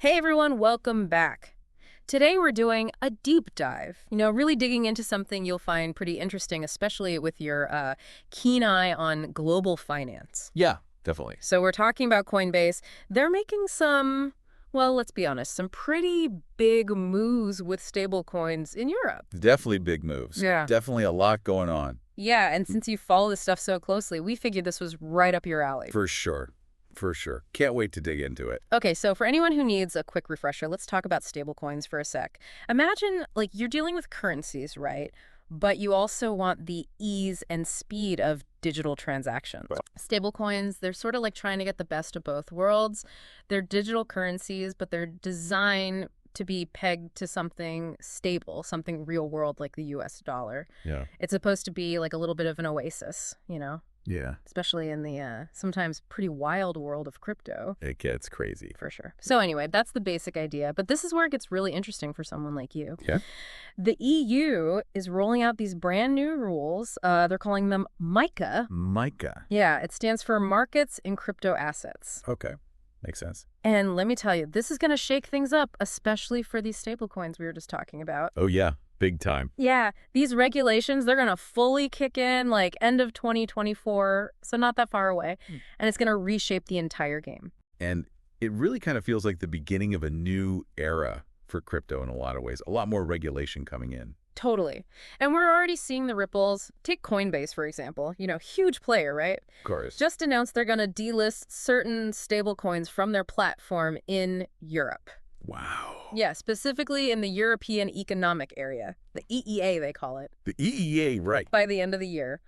Hey everyone, welcome back. Today we're doing a deep dive, really digging into something you'll find pretty interesting, especially with your keen eye on global finance. Yeah, definitely. So we're talking about Coinbase. They're making some, well, let's be honest, some pretty big moves with stablecoins in Europe. Definitely big moves. Yeah. Definitely a lot going on. Yeah, and since you follow this stuff so closely, we figured this was right up your alley. For sure. For sure. Can't wait to dig into it. Okay, so for anyone who needs a quick refresher, let's talk about stablecoins for a sec. Imagine, you're dealing with currencies, right? But you also want the ease and speed of digital transactions. Right. Stablecoins, they're sort of like trying to get the best of both worlds. They're digital currencies, but they're designed to be pegged to something stable, something real world like the US dollar. Yeah. It's supposed to be like a little bit of an oasis, Yeah. especially in the sometimes pretty wild world of crypto. It gets crazy. For sure. So anyway, that's the basic idea. But this is where it gets really interesting for someone like you. Yeah. The EU is rolling out these brand new rules. They're calling them MiCA. MiCA. Yeah, it stands for Markets in Crypto Assets. Okay. Makes sense. And let me tell you, this is going to shake things up, especially for these stablecoins we were just talking about. Oh, yeah. Big time. Yeah, these regulations, they're going to fully kick in like end of 2024, so not that far away. And it's going to reshape the entire game. And it really kind of feels like the beginning of a new era for crypto in a lot of ways. A lot more regulation coming in. Totally. And we're already seeing the ripples. Take Coinbase, for example. Huge player, right? Of course. Just announced they're going to delist certain stablecoins from their platform in Europe. Wow. Yeah, specifically in the European Economic Area, the EEA they call it. The EEA, right. By the end of the year,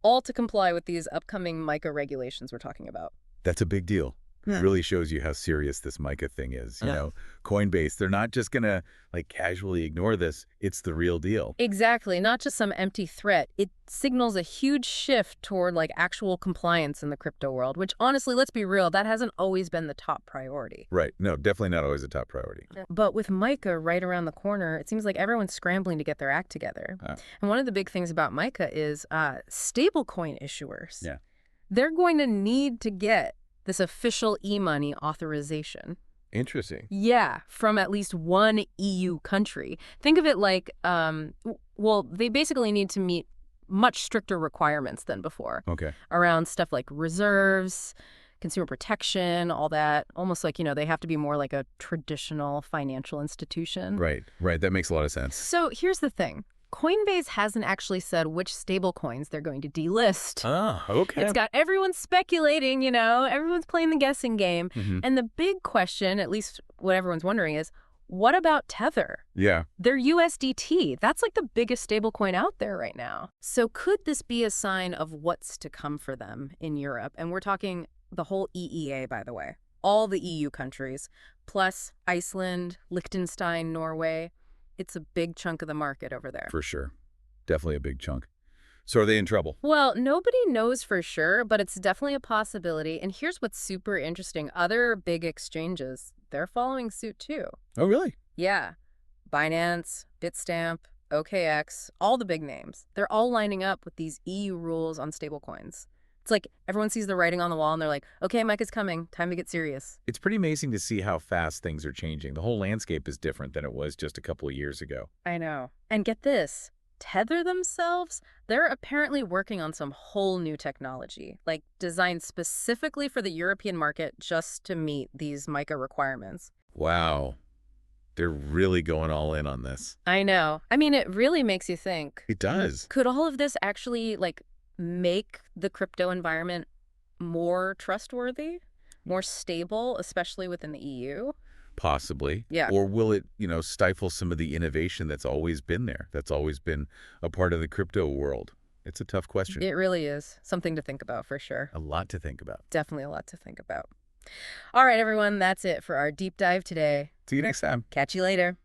all to comply with these upcoming MiCA regulations we're talking about. That's a big deal. Yeah. Really shows you how serious this MiCA thing is. You know, Coinbase, they're not just going to casually ignore this. It's the real deal. Exactly. Not just some empty threat. It signals a huge shift toward actual compliance in the crypto world, which honestly, let's be real, that hasn't always been the top priority. Right. No, definitely not always a top priority. But with MiCA right around the corner, it seems like everyone's scrambling to get their act together. And one of the big things about MiCA is stablecoin issuers. Yeah. They're going to need to get this official e-money authorization. Interesting. Yeah, from at least one EU country. Think of it like, they basically need to meet much stricter requirements than before. Okay. Around stuff like reserves, consumer protection, all that. Almost like, they have to be more like a traditional financial institution. Right. That makes a lot of sense. So here's the thing. Coinbase hasn't actually said which stablecoins they're going to delist. Ah, okay. It's got everyone speculating, everyone's playing the guessing game. And the big question, at least what everyone's wondering is, what about Tether? Yeah. Their USDT, that's like the biggest stablecoin out there right now. So could this be a sign of what's to come for them in Europe? And we're talking the whole EEA, by the way. All the EU countries, plus Iceland, Liechtenstein, Norway. It's a big chunk of the market over there. For sure. Definitely a big chunk. So are they in trouble? Well, nobody knows for sure, but it's definitely a possibility. And here's what's super interesting. Other big exchanges, they're following suit too. Oh, really? Yeah. Binance, Bitstamp, OKX, all the big names. They're all lining up with these EU rules on stablecoins. It's like everyone sees the writing on the wall and they're like, okay, MiCA's coming. Time to get serious. It's pretty amazing to see how fast things are changing. The whole landscape is different than it was just a couple of years ago. I know. And get this. Tether themselves, they're apparently working on some whole new technology, designed specifically for the European market just to meet these MiCA requirements. Wow. They're really going all in on this. I know. I mean, it really makes you think. It does. Could all of this actually, make the crypto environment more trustworthy, more stable, especially within the EU? Possibly. Yeah. Or will it, stifle some of the innovation that's always been there, that's always been a part of the crypto world? It's a tough question. It really is. Something to think about for sure. A lot to think about. Definitely a lot to think about. All right, everyone, that's it for our deep dive today. See you next time. Catch you later.